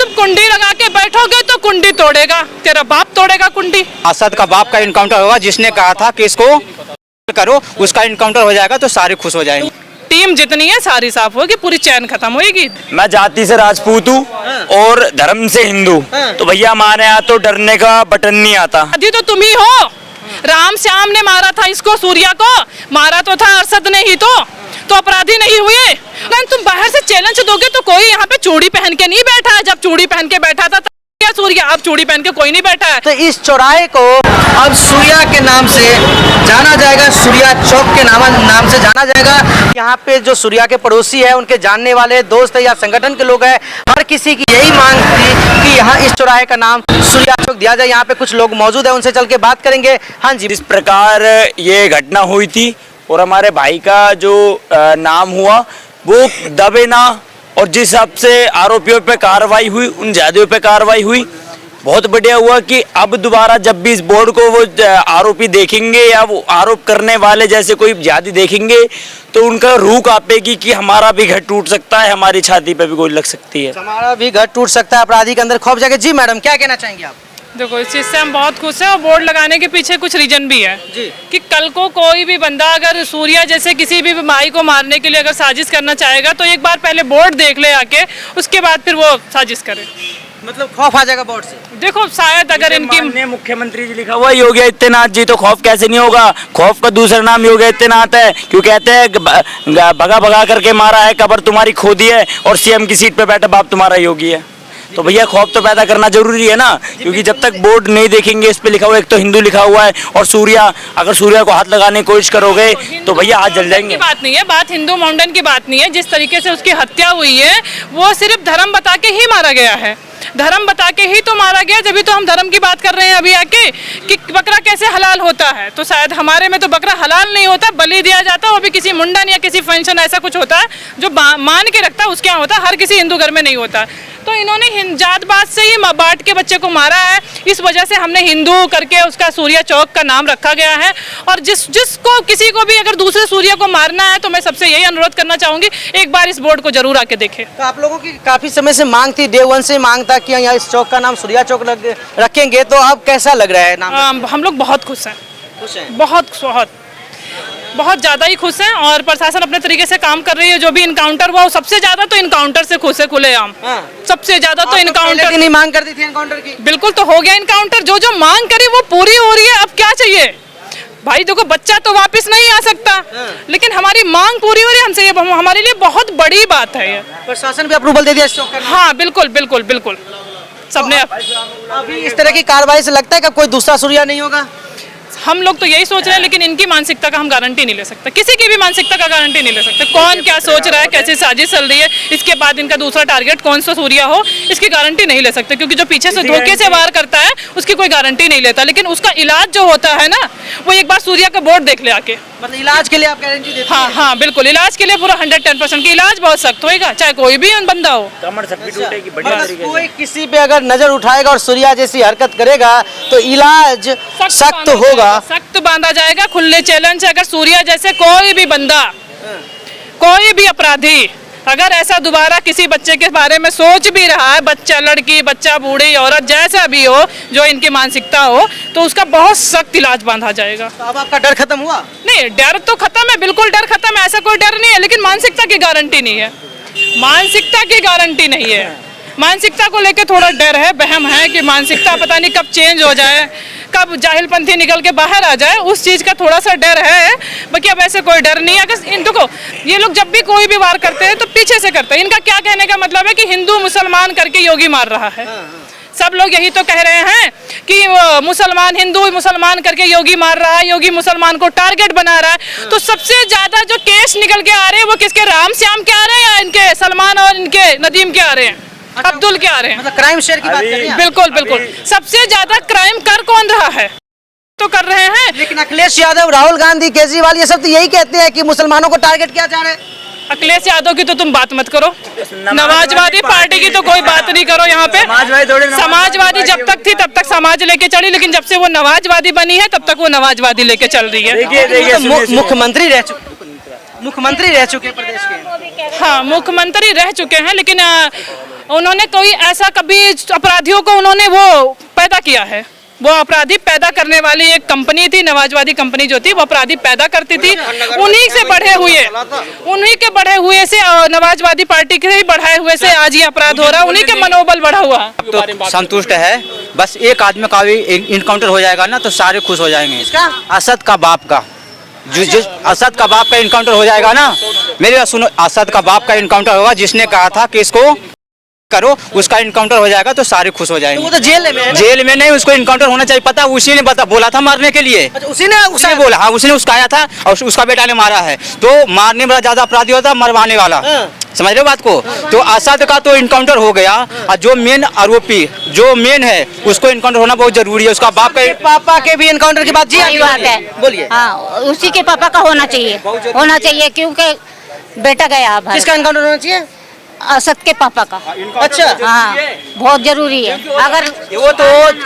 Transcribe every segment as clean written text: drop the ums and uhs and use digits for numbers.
तुम कुंडी लगा के बैठोगे तो कुंडी तोड़ेगा, तेरा बाप तोड़ेगा कुंडी। असद का बाप का इनकाउंटर होगा, जिसने कहा था कि इसको करो, उसका इनकाउंटर हो जाएगा तो सारे खुश हो जाएंगे। टीम जितनी है सारी साफ होगी, पूरी चैन खत्म होगी। मैं जाति से राजपूत हूँ और धर्म से हिंदू, तो भैया हमारे यहाँ तो डरने का बटन नहीं आता। आदि तो तुम ही हो, राम श्याम ने मारा था इसको, सूर्या को मारा तो था अरशद ने ही, तो अपराधी नहीं हुए। लेकिन तुम बाहर से चैलेंज दोगे तो कोई यहाँ पे चूड़ी पहन के नहीं बैठा है, जब चूड़ी पहन के बैठा था क्या सूर्या, अब चूड़ी पहन के कोई नहीं बैठा है। तो इस चौराहे को अब सूर्या के नाम से जाना जाएगा, सूर्या चौक के नाम से जाना जाएगा। यहाँ पे जो सूर्या के पड़ोसी है, उनके जानने वाले दोस्त है या संगठन के लोग हैं, हर किसी की यही मांग थी कि यहाँ इस चौराहे का नाम सूर्या चौक दिया जाए। यहाँ पे कुछ लोग मौजूद है, उनसे चल के बात करेंगे। हाँ जी, जिस प्रकार ये घटना हुई थी और हमारे भाई का जो नाम हुआ वो दबे ना, और जिस हिसाब से आरोपियों पे कार्रवाई हुई, उन जादियों पे कार्रवाई हुई, बहुत बढ़िया हुआ कि अब दोबारा जब भी इस बोर्ड को वो आरोपी देखेंगे या वो आरोप करने वाले जैसे कोई जाति देखेंगे तो उनका रूह कांपेगी कि हमारा भी घर टूट सकता है, हमारी छाती पे भी गोली लग सकती है, हमारा भी घर टूट सकता है, अपराधी के अंदर खौफ जाएगा। जी मैडम, क्या कहना चाहेंगे आप? देखो, इस चीज़ से हम बहुत खुश हैं और बोर्ड लगाने के पीछे कुछ रीजन भी है जी। कि कल को कोई भी बंदा अगर सूर्या जैसे किसी भी माई को मारने के लिए अगर साजिश करना चाहेगा तो एक बार पहले बोर्ड देख ले आके, उसके बाद फिर वो साजिश करे। मतलब खौफ आ जाएगा बोर्ड से? देखो, शायद अगर इनकी मुख्यमंत्री जी लिखा हुआ योगी आदित्यनाथ जी, तो खौफ कैसे नहीं होगा। खौफ का दूसरा नाम योगी आदित्यनाथ है, क्यों कहते हैं भगा भगा करके मारा है, कब्र तुम्हारी खोदी है और सीएम की सीट पे बैठा बाप तुम्हारा योगी है। तो भैया खौफ तो पैदा करना जरूरी है ना, क्योंकि जब तक बोर्ड नहीं देखेंगे इस पे लिखा हुआ, एक तो हिंदू लिखा हुआ है और सूर्या, अगर सूर्या को हाथ लगाने की कोशिश करोगे तो भैया हाथ जल जाएंगे। बात नहीं है, बात हिंदू मॉडर्न की बात नहीं है। जिस तरीके से उसकी हत्या हुई है वो सिर्फ धर्म बता के ही मारा गया है, धर्म बता के ही तो मारा गया। जब भी तो हम धर्म की बात कर रहे हैं अभी आके कि बकरा कैसे हलाल होता है, तो शायद हमारे में तो बकरा हलाल नहीं होता, बलि दिया जाता है, वो भी किसी मुंडन या किसी फंक्शन ऐसा कुछ होता है जो मान के रखता है, उसके यहाँ होता है, हर किसी हिंदू घर में नहीं होता। तो इन्होंने जात-पात से ही बांट के बच्चे को मारा है, इस वजह से हमने हिंदू करके उसका सूर्या चौक का नाम रखा गया है। और जिसको किसी को भी अगर दूसरे सूर्य को मारना है तो मैं सबसे यही अनुरोध करना चाहूंगी, एक बार इस बोर्ड को जरूर आके देखें। तो आप लोगों की काफी समय से मांग थी, डे वन से मांग था कि यहाँ इस चौक का नाम सूर्या चौक रखेंगे, तो अब कैसा लग रहा है नाम? हम लोग बहुत खुश हैं, खुश हैं? बहुत ज़्यादा ही खुश हैं और प्रशासन अपने तरीके से काम कर रही है। जो भी इनकाउंटर हुआ, सबसे ज़्यादा तो इनकाउंटर से खुश है खुलेआम। सबसे ज़्यादा तो इनकाउंटर नहीं मांग कर दी थी इनकाउंटर की, बिल्कुल तो हो गया इनकाउंटर। जो मांग करी वो पूरी हो रही है, अब क्या चाहिए भाई? देखो, बच्चा तो वापस नहीं आ सकता, लेकिन हमारी मांग पूरी हो रही है हमसे, ये हमारे लिए बहुत बड़ी बात है। ये प्रशासन भी अप्रूवल दे दिया इस चौक का? हाँ, बिल्कुल बिल्कुल बिल्कुल, सबने। अभी इस तरह की कार्रवाई से लगता है कि कोई दूसरा सूर्या नहीं होगा? हम लोग तो यही सोच रहे हैं, लेकिन इनकी मानसिकता का हम गारंटी नहीं ले सकते, किसी की भी मानसिकता का गारंटी नहीं ले सकते। कौन क्या सोच रहा है, कैसी साजिश चल रही है, इसके बाद इनका दूसरा टारगेट कौन सा सूर्या हो, इसकी गारंटी नहीं ले सकते, क्योंकि जो पीछे से धोखे से वार करता है उसकी कोई गारंटी नहीं लेता। लेकिन उसका इलाज जो होता है ना, वो एक बार सूर्या का बोर्ड देख ले आके। मतलब इलाज के लिए आप गारंटी देते हैं? हाँ, बिल्कुल, इलाज के लिए पूरा 110% की इलाज बहुत सख्त होगा, चाहे कोई भी बंदा हो। कोई किसी पे अगर नजर उठाएगा और सूर्या जैसी हरकत करेगा तो इलाज सख्त होगा, सख्त बांधा जाएगा। खुले चैलेंज, अगर सूर्या जैसे कोई भी बंदा, कोई भी अपराधी अगर ऐसा दोबारा किसी बच्चे के बारे में सोच भी रहा है, बच्चा, लड़की, बच्चा, बूढ़ी, औरत, जैसा भी हो, जो इनकी मानसिकता हो, तो उसका बहुत सख्त इलाज बांधा जाएगा। तो अब आपका डर खत्म हुआ? नहीं, डर तो खत्म है, बिल्कुल डर खत्म है, ऐसा कोई डर नहीं है, लेकिन मानसिकता की गारंटी नहीं है। मानसिकता की गारंटी नहीं है, मानसिकता को लेकर थोड़ा डर है, वहम है कि मानसिकता पता नहीं कब चेंज हो जाए, कब जाहिलपंथी निकल के बाहर आ जाए, उस चीज़ का थोड़ा सा डर है। बाकी अब ऐसे कोई डर नहीं है। अगर इनको, ये लोग जब भी कोई भी वार करते हैं तो पीछे से करते हैं। इनका क्या कहने का मतलब है कि हिंदू मुसलमान करके योगी मार रहा है। सब लोग यही तो कह रहे हैं कि मुसलमान, हिंदू मुसलमान करके योगी मार रहा है, योगी मुसलमान को टारगेट बना रहा है। तो सबसे ज्यादा जो केस निकल के आ रहे हैं वो किसके, राम श्याम के आ रहे हैं या इनके सलमान और इनके नदीम के आ रहे हैं, अब्दुल के आ रहे हैं? मतलब क्राइम शेयर की बात कर रहे हैं? बिल्कुल बिल्कुल, सबसे ज्यादा क्राइम कर कौन रहा है तो कर रहे हैं। लेकिन अखिलेश यादव, राहुल गांधी, केजरीवाल, ये सब तो यही कहते हैं कि मुसलमानों को टारगेट किया जा रहा है। अखिलेश यादव की तो तुम बात मत करो, समाजवादी पार्टी की तो कोई बात नहीं करो यहाँ पे। समाजवादी जब तक थी तब तक समाज लेके चली, लेकिन जब से वो नवाजवादी बनी है तब तक वो नवाजवादी लेके चल रही है। मुख्यमंत्री रह चुके प्रदेश के। हाँ, मुख्यमंत्री रह चुके हैं, लेकिन उन्होंने कोई ऐसा कभी अपराधियों को उन्होंने वो पैदा किया है? वो अपराधी पैदा करने वाली एक कंपनी थी, नमाजवादी कंपनी जो थी, वो अपराधी पैदा करती थी। उन्हीं से उन्हीं के बढ़े हुए से नमाजवादी पार्टी के ही बढ़ाए हुए से आज ये अपराध हो रहा है, उन्हीं के मनोबल बढ़ा हुआ है। तो संतुष्ट है, बस एक आदमी का भी इनकाउंटर हो जाएगा ना तो सारे खुश हो जाएंगे। असद का बाप का, जो असद का बाप का इनकाउंटर हो जाएगा ना, मेरी बात सुनो, असद का बाप का इनकाउंटर होगा, जिसने कहा था कि इसको करो, उसका इनकाउंटर हो जाएगा तो सारे खुश हो जाएंगे। तो वो तो जेल में है ना? जेल में नहीं, उसको इनकाउंटर होना चाहिए। पता उसी ने बोला था मारने के लिए। अच्छा, उसी ने बोला, हाँ उसने उसकाया था और उसका बेटा ने मारा है। तो मारने वाला ज्यादा अपराधी होता, मरवाने वाला। समझ रहे हो बात को? तो असद का तो इनकाउंटर हो गया, और जो मेन आरोपी जो मेन है उसको इनकाउंटर होना बहुत जरूरी है। उसका बाप का पापा के भी इनकाउंटर की बात जी सही बात है, बोलिए। हाँ उसी के पापा का होना चाहिए क्योंकि बेटा गया अब। किसका इनकाउंटर होना चाहिए? असद के पापा का। अच्छा, हाँ बहुत जरूरी है। अगर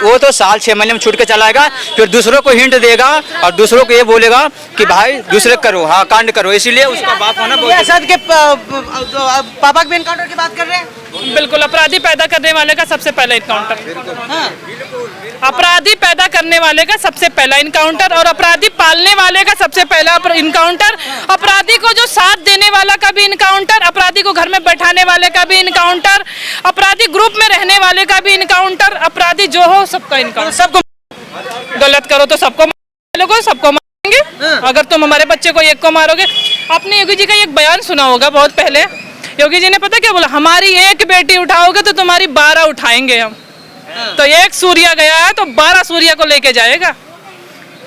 वो तो साल 6 महीने में छूट के चलाएगा, फिर दूसरों को हिंट देगा और दूसरों को ये बोलेगा कि भाई दूसरे करो, हाँ कांड करो, इसीलिए उसका बाप होना बहुत। असद के पापा के भी इनकाउंटर की बात कर रहे हैं? बिल्कुल, अपराधी पैदा करने वाले का सबसे पहला इनकाउंटर। अपराधी पैदा करने वाले का सबसे पहला इनकाउंटर, और अपराधी पालने वाले का सबसे पहला इनकाउंटर, अपराधी को जो साथ देने वाला का भी इनकाउंटर, अपराधी को घर में बैठाने वाले का भी इनकाउंटर, अपराधी ग्रुप में रहने वाले का भी इनकाउंटर, अपराधी जो हो सबका इनकाउंटर। सबको गलत करो तो सबको मारेंगे। अगर तुम हमारे बच्चे को एक को मारोगे। आपने योगी जी का एक बयान सुना होगा बहुत पहले। योगी जी ने पता क्या बोला? हमारी एक बेटी उठाओगे तो तुम्हारी 12 उठाएंगे हम। तो एक सूर्या गया है तो 12 सूर्या को लेके जाएगा।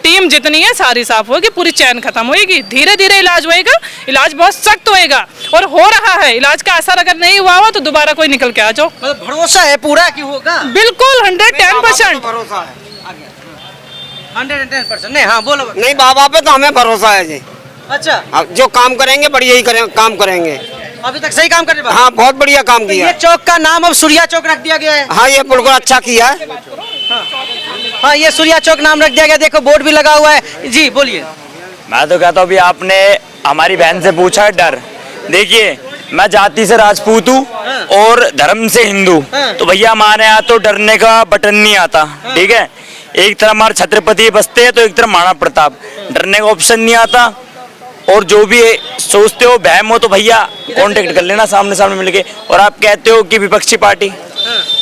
टीम जितनी है सारी साफ होगी, पूरी चैन खत्म होगी, धीरे धीरे इलाज होएगा। इलाज बहुत सख्त होएगा और हो रहा है। इलाज का असर अगर नहीं हुआ हो तो दोबारा कोई निकल के आ जाओ। मतलब भरोसा है पूरा कि होगा? बिल्कुल 110%। 110%। नहीं, हाँ बोलो। नहीं, बाबा पे तो हमें भरोसा है जी। अच्छा, अब जो काम करेंगे बढ़िया ही काम करेंगे। अभी तक सही काम कर रहे हैं? हाँ बहुत बढ़िया काम किया। ये चौक का नाम अब सूर्या चौक रख दिया गया है। हाँ ये बिल्कुल अच्छा किया है। हाँ ये सूर्या चौक नाम रख दिया गया। देखो बोर्ड भी लगा हुआ है। जी बोलिए। मैं तो कहता हूँ अभी आपने हमारी बहन से पूछा है डर। देखिए मैं जाति से राजपूत हूँ और धर्म से हिंदू, तो भैया हमारे यहाँ तो डरने का बटन नहीं आता। ठीक है, एक तरफ हमारे छत्रपति बसते हैं तो एक तरफ महाराणा प्रताप, डरने का ऑप्शन नहीं आता। और जो भी सोचते हो बहम हो तो भैया कांटेक्ट कर लेना सामने सामने मिलके। और आप कहते हो कि विपक्षी पार्टी,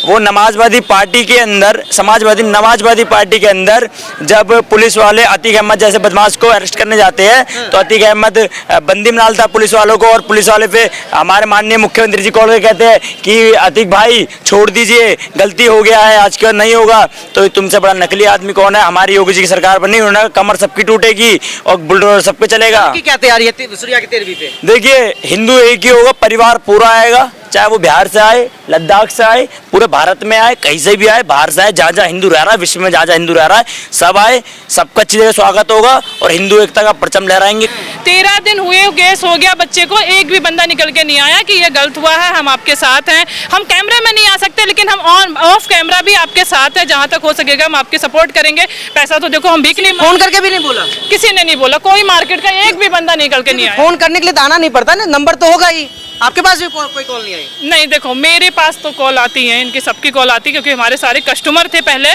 वो नमाजवादी पार्टी के अंदर, नमाजवादी पार्टी के अंदर जब पुलिस वाले अतीक अहमद जैसे बदमाश को अरेस्ट करने जाते हैं तो अतीक अहमद बंदी में डालता पुलिस वालों को, और पुलिस वाले पे हमारे माननीय मुख्यमंत्री जी कॉल कहते हैं कि अतीक भाई छोड़ दीजिए, गलती हो गया है, आज का नहीं होगा। तो तुमसे बड़ा नकली आदमी कौन है? हमारी योगी जी की सरकार पर नहीं होना, कमर सबकी टूटेगी और बुलडोजर सब पे चलेगा। क्या तैयारी है सूर्या की 13वीं पे? देखिए हिंदू एक ही होगा, परिवार पूरा आएगा, चाहे वो बिहार से आए, लद्दाख से आए, पूरे भारत में आए, कहीं से भी आए, बाहर से आए, जहाँ जहाँ हिंदू रह रहा है, विश्व में जहाँ जहाँ हिंदू रह रहा है, सब आए, सबका अच्छी जगह स्वागत होगा और हिंदू एकता का परचम लहराएंगे। 13 दिन हुए, केस हो गया, बच्चे को एक भी बंदा निकल के नहीं आया कि ये गलत हुआ है, हम आपके साथ हैं। हम कैमरे में नहीं आ सकते लेकिन हम ऑन ऑफ कैमरा भी आपके साथ है, जहाँ तक हो सकेगा हम आपके सपोर्ट करेंगे। पैसा तो देखो हम भीख नहीं, फोन करके भी नहीं बोला? किसी ने नहीं बोला, कोई मार्केट का एक भी बंदा निकल के नहीं आया। फोन करने के लिए तो आना नहीं पड़ता ना, नंबर तो होगा ही। आपके पास भी कोई कॉल नहीं आई? नहीं, देखो मेरे पास तो कॉल आती है, इनकी सबकी कॉल आती है क्योंकि हमारे सारे कस्टमर थे पहले,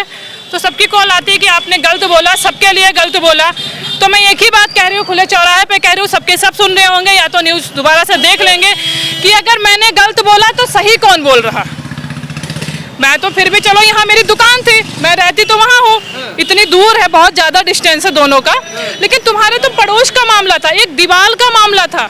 तो सबकी कॉल आती है कि आपने गलत बोला, सबके लिए गलत बोला। तो मैं एक ही बात कह रही हूँ, खुले चौराहे पे कह रही हूँ, सबके सब सुन रहे होंगे या तो न्यूज़ दोबारा से देख लेंगे कि अगर मैंने गलत बोला तो सही कौन बोल रहा। मैं तो फिर भी चलो, यहाँ मेरी दुकान थी, मैं रहती तो वहाँ हूँ, इतनी दूर है, बहुत ज़्यादा डिस्टेंस है दोनों का। लेकिन तुम्हारे तो पड़ोस का मामला था, एक दीवार का मामला था,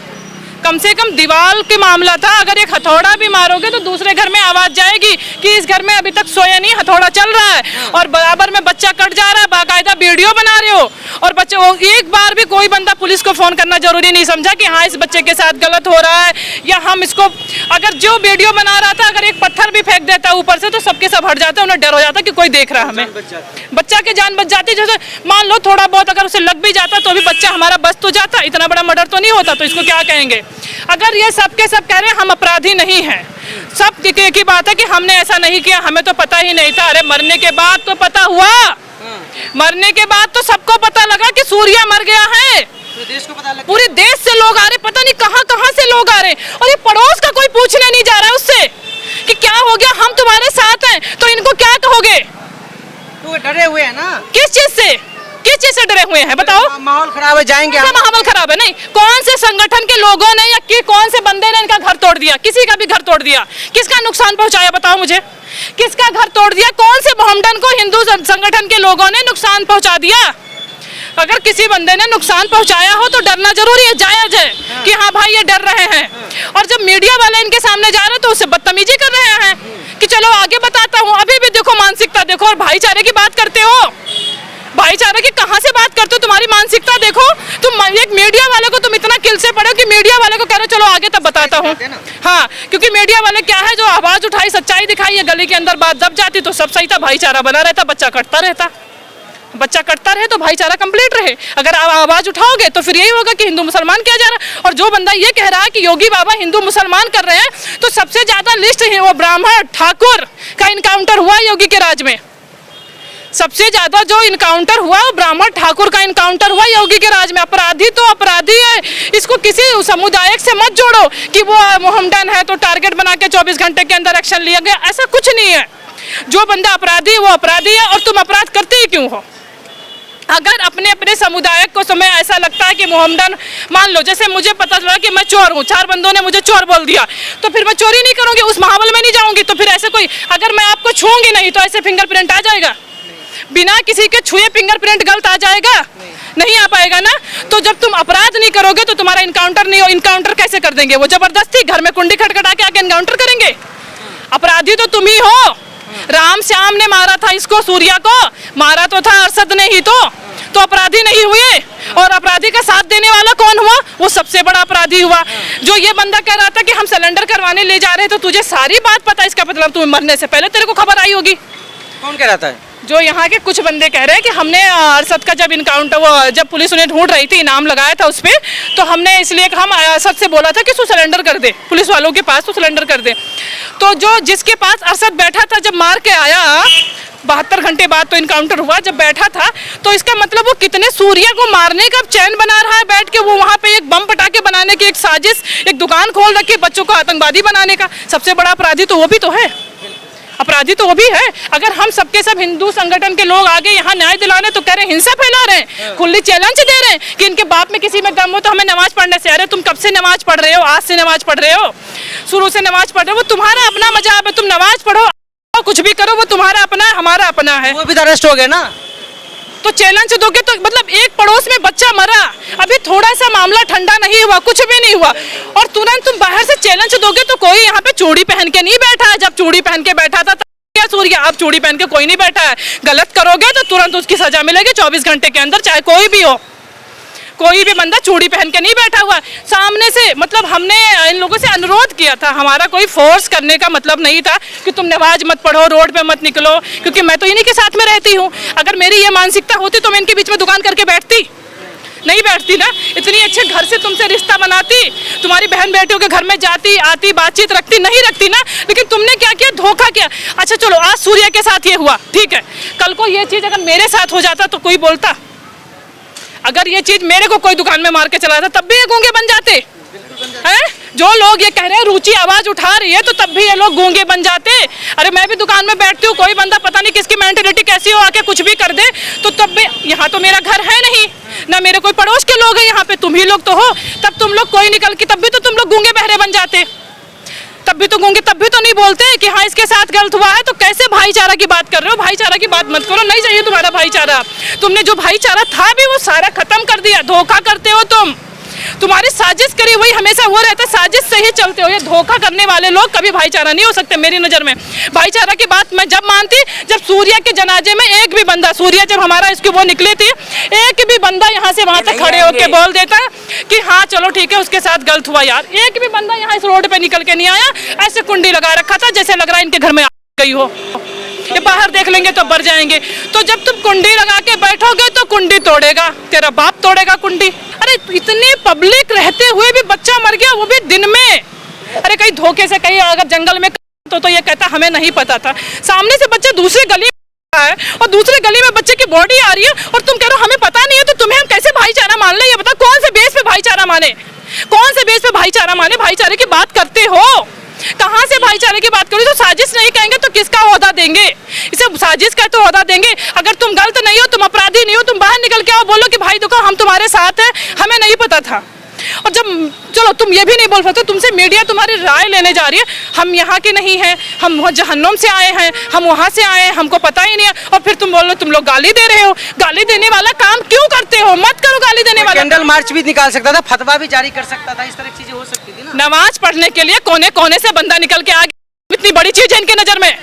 कम से कम दीवार के मामला था। अगर एक हथौड़ा भी मारोगे तो दूसरे घर में आवाज जाएगी कि इस घर में अभी तक सोया नहीं, हथौड़ा चल रहा है, और बराबर में बच्चा कट जा रहा है, बाकायदा वीडियो बना रहे हो। और बच्चे, एक बार भी कोई बंदा पुलिस को फोन करना जरूरी नहीं समझा कि हाँ इस बच्चे के साथ गलत हो रहा है, या हम इसको, अगर जो वीडियो बना रहा था अगर एक पत्थर भी फेंक देता ऊपर से तो सबके सब हट जाते, उन्हें डर हो जाता कि कोई देख रहा है हमें, बच्चा की जान बच जाती। जैसे मान लो थोड़ा बहुत अगर उसे लग भी जाता तो भी बच्चा हमारा बच तो जाता, इतना बड़ा मर्डर तो नहीं होता, तो इसको क्या कहेंगे। अगर ये सबके सब कह रहे हैं हम अपराधी नहीं हैं, सब की बात है कि हमने ऐसा नहीं किया, हमें तो पता ही नहीं था। अरे मरने के बाद तो पता हुआ, मरने के बाद तो सबको पता लगा कि सूर्या मर गया है, देश को पता लगा, पूरे देश से लोग आ रहे, पता नहीं कहाँ कहाँ से लोग आ रहे, और ये पड़ोस का कोई पूछने नहीं जा रहा है उससे कि क्या क्या हम तुम्हारे साथ हैं तो इनको क्या कहोगे? तो डरे हुए हैं ना, किस चीज से डरे हुए हैं बताओ? माहौल खराब है, जाएंगे क्या माहौल खराब है? नहीं, कौन से संगठन के लोगों ने या कौन से बंदे ने इनका घर तोड़ दिया? किसी का भी घर तोड़ दिया? किसका नुकसान पहुंचाया बताओ मुझे? किसका घर तोड़ दिया? कौन से मोहम्मडन को हिंदू संगठन के लोगों ने नुकसान पहुंचा दिया? अगर किसी बंदे ने नुकसान पहुंचाया हो तो डरना जरूरी है, जायज है कि हाँ भाई ये डर रहे हैं। और जब मीडिया वाले इनके सामने जा रहे हैं तो उससे बदतमीजी कर रहे हैं कि चलो आगे बताता हूँ। अभी भी देखो मानसिकता देखो, और भाईचारे की बात करते हो। भाईचारे की कहाँ से बात करते हो? तुम्हारी मानसिकता देखो। तुम एक मीडिया वाले को तुम इतना किल से पड़े हो कि मीडिया वाले को कह रहे हो चलो आगे तब बताता हूँ। हाँ, क्योंकि मीडिया वाले क्या है, जो आवाज उठाई, सच्चाई दिखाई, ये गली के अंदर बात दब जाती तो सब सही था, भाईचारा बना रहता, बच्चा कटता रहता। बच्चा कटता रहे तो भाईचारा कंप्लीट रहे। अगर आप आवाज उठाओगे तो फिर यही होगा कि हिंदू मुसलमान किया जा रहा है। और जो बंदा ये कह रहा है कि योगी बाबा हिंदू मुसलमान कर रहे हैं, तो सबसे ज्यादा लिस्ट है वो ब्राह्मण ठाकुर का इनकाउंटर हुआ योगी के राज में। सबसे ज्यादा जो इनकाउंटर हुआ वो ब्राह्मण ठाकुर का इनकाउंटर हुआ योगी के राज में। अपराधी तो अपराधी है, इसको किसी समुदाय से मत जोड़ो कि वो मोहम्मडन है तो टारगेट बना के 24 घंटे के अंदर एक्शन लिया गया, ऐसा कुछ नहीं है। जो बंदा अपराधी है वो अपराधी है, और तुम अपराध करते ही क्यों हो? अगर अपने अपने समुदाय को समय ऐसा लगता है कि मोहम्मडन, मान लो जैसे मुझे पता चला कि मैं चोर हूँ, 4 बंदों ने मुझे चोर बोल दिया, तो फिर मैं चोरी नहीं करूँगी, उस माहौल में नहीं जाऊँगी। तो फिर ऐसे कोई, अगर मैं आपको छूऊंगी नहीं तो ऐसे फिंगरप्रिंट आ जाएगा? बिना किसी के छुए फिंगरप्रिंट गलत आ जाएगा? नहीं आ पाएगा ना। तो जब तुम अपराध नहीं करोगे तो तुम्हारा इनकाउंटर नहीं हो। इनकाउंटर कैसे कर देंगे? वो जबरदस्ती घर में कुंडी खटखटा के आके इनकाउंटर करेंगे? अपराधी तो तुम ही हो। राम श्याम ने मारा था इसको, सूर्या को मारा तो था अरशद ने ही तो अपराधी नहीं हुए। और अपराधी का साथ देने वाला कौन हुआ? वो सबसे बड़ा अपराधी हुआ। जो ये बंदा कह रहा था कि हम सिलेंडर करवाने ले जा रहे हैं, तो तुझे सारी बात पता है, इसका मतलब तुम्हें मरने से पहले तेरे को खबर आई होगी। कौन कह रहा था? जो यहाँ के कुछ बंदे कह रहे हैं कि हमने अरशद का जब इनकाउंटर, वो जब पुलिस उन्हें ढूंढ रही थी, इनाम लगाया था उस पर, तो हमने इसलिए हम अरशद से बोला था कि तू सिलेंडर कर दे, पुलिस वालों के पास तो सिलेंडर कर दे। तो जो जिसके पास अरशद बैठा था, जब मार के आया 72 घंटे बाद तो इनकाउंटर हुआ, जब बैठा था, तो इसका मतलब वो कितने सूर्या को मारने का चैन बना रहा है बैठ के। वो वहाँ पे एक बम पटाखे बनाने की एक साजिश, एक दुकान खोल रखी बच्चों को आतंकवादी बनाने का। सबसे बड़ा अपराधी तो वो भी तो है, अपराधी तो वो भी है। अगर हम सबके सब हिंदू संगठन के लोग आगे यहाँ न्याय दिलाने तो कह रहे हैं हिंसा फैला रहे हैं, खुली चैलेंज दे रहे हैं कि इनके बाप में किसी में दम हो तो हमें नमाज पढ़ने से। अरे तुम कब से नमाज पढ़ रहे हो? आज से नमाज पढ़ रहे हो? शुरू से नमाज पढ़ रहे हो? वो तुम्हारा अपना मजाब है, तुम नमाज पढ़ो, कुछ भी करो, वो तुम्हारा अपना है, हमारा अपना है। वो भी तो अरेस्ट हो गए ना। तो चैलेंज दोगे तो मतलब एक पड़ोस में बच्चा मरा, अभी थोड़ा सा मामला ठंडा नहीं हुआ, कुछ भी नहीं हुआ, और तुरंत तुम बाहर से चैलेंज दोगे। तो कोई यहाँ पे चूड़ी पहन के नहीं बैठा है। जब चूड़ी पहन के बैठा था क्या सूर्या? अब चूड़ी पहन के कोई नहीं बैठा है। गलत करोगे तो तुरंत उसकी सजा मिलेगी 24 घंटे के अंदर, चाहे कोई भी हो। कोई भी बंदा चूड़ी पहन के नहीं बैठा हुआ। सामने से मतलब हमने इन लोगों से अनुरोध किया था, हमारा कोई फोर्स करने का मतलब नहीं था कि तुम नमाज मत पढ़ो, रोड पे मत निकलो, क्योंकि मैं तो इन्हीं के साथ में रहती हूँ। अगर मेरी ये मानसिकता होती तो मैं इनके बीच में दुकान करके बैठती नहीं बैठती ना। इतनी अच्छे घर से तुमसे रिश्ता बनाती, तुम्हारी बहन बेटियों के घर में जाती आती, बातचीत रखती नहीं रखती ना। लेकिन तुमने क्या किया? धोखा किया। अच्छा चलो, आज सूर्या के साथ ये हुआ, ठीक है, कल को ये चीज़ अगर मेरे साथ हो जाता तो कोई बोलता? अगर ये चीज मेरे को कोई दुकान में मार के चला था तब भी ये गूंगे बन जाते हैं। जो लोग ये कह रहे हैं रुचि आवाज उठा रही है, तो तब भी ये लोग गूंगे बन जाते। अरे मैं भी दुकान में बैठती हूँ, कोई बंदा पता नहीं किसकी मेंटेलिटी कैसी हो आके कुछ भी कर दे, तो तब भी यहाँ तो मेरा घर है नहीं ना, मेरे कोई पड़ोस के लोग हैं यहाँ पे, तुम ही लोग तो हो। तब तुम लोग कोई निकल के, तब भी तो तुम लोग गूंगे बहरे बन जाते, तब भी तो गूंगे, तब भी तो नहीं बोलते कि हाँ इसके साथ गलत हुआ है। तो कैसे भाईचारा की बात कर रहे हो? भाईचारा की बात मत करो, नहीं चाहिए तुम्हारा भाईचारा। तुमने जो भाईचारा था भी वो सारा खत्म कर दिया। धोखा करते हो तुम, तुम्हारी साजिश करी हुई हमेशा वो रहता है, साजिश से ही चलते हो। ये धोखा करने वाले लोग कभी भाईचारा नहीं हो सकते मेरी नज़र में। भाईचारा की बात मैं जब मानती, जब सूर्या के जनाजे में एक भी बंदा, सूर्या जब हमारा इसकी वो निकली थी, एक भी बंदा यहाँ से वहाँ तक खड़े होके बोल देता कि हाँ चलो ठीक है उसके साथ गलत हुआ यार, एक भी बंदा यहाँ इस रोड पे निकल के नहीं आया। ऐसे कुंडी लगा रखा था जैसे लग रहा है इनके घर में आ गई हो, ये बाहर देख लेंगे तो बर जाएंगे। तो जब तुम कुंडी लगा के बैठोगे तो कुंडी तोड़ेगा, तेरा बाप तोड़ेगा कुंडी। अरे इतनी पब्लिक रहते हुए भी बच्चा मर गया, वो भी दिन में। अरे कहीं धोखे से, कहीं अगर जंगल में तो ये कहता हमें नहीं पता था। सामने से बच्चा दूसरे गली में है और दूसरे गली में बच्चे की बॉडी आ रही है और तुम कह रहे हो हमें पता नहीं है। तो तुम्हें हम कैसे भाईचारा मान ले? ये बता कौन से बेस पे भाईचारा माने, कौन से बेस पे भाईचारा माने? भाईचारे की बात करते हो कहाँ से भाईचारे की बात करो? तो साजिश नहीं कहेंगे तो किसका ओहदा देंगे? इसे साजिश का तो ओहदा देंगे। अगर तुम गलत नहीं हो, तुम अपराधी नहीं हो, तुम बाहर निकल के आओ, बोलो कि भाई देखो हम तुम्हारे साथ हैं, हमें नहीं पता था। और जब चलो तुम ये भी नहीं बोल पाते, तुमसे मीडिया तुम्हारी राय लेने जा रही है, हम यहाँ के नहीं हैं, हम वहाँ जहन्नुम से आए हैं, हम वहाँ से आए हैं, हमको पता ही नहीं है, और फिर तुम बोल लो तुम लोग गाली दे रहे हो। गाली देने वाला काम क्यों करते हो? मत करो गाली देने वाला। कैंडल मार्च भी निकाल सकता था, फतवा भी जारी कर सकता था, इस तरह की चीजें हो सकती थी ना। नमाज पढ़ने के लिए कोने कोने से बंदा निकल के आ गया, इतनी बड़ी चीज है इनके नजर में।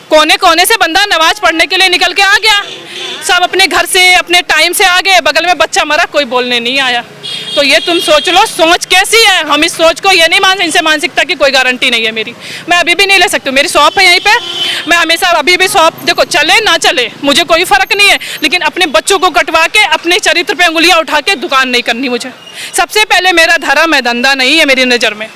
कोने कोने से बंदा नमाज पढ़ने के लिए निकल के आ गया, सब अपने घर से अपने टाइम से आ गए, बगल में बच्चा मरा, कोई बोलने नहीं आया। तो ये तुम सोच लो सोच कैसी है। हम इस सोच को ये नहीं मान, इनसे मानसिकता की कोई गारंटी नहीं है मेरी। मैं अभी भी नहीं ले सकती हूँ, मेरी शॉप है यहीं पे, मैं हमेशा अभी भी शॉप देखो चले ना चले मुझे कोई फर्क नहीं है, लेकिन अपने बच्चों को कटवा के अपने चरित्र पे उंगलियां उठा के दुकान नहीं करनी मुझे। सबसे पहले मेरा धर्म है, धंधा नहीं है मेरी नज़र में।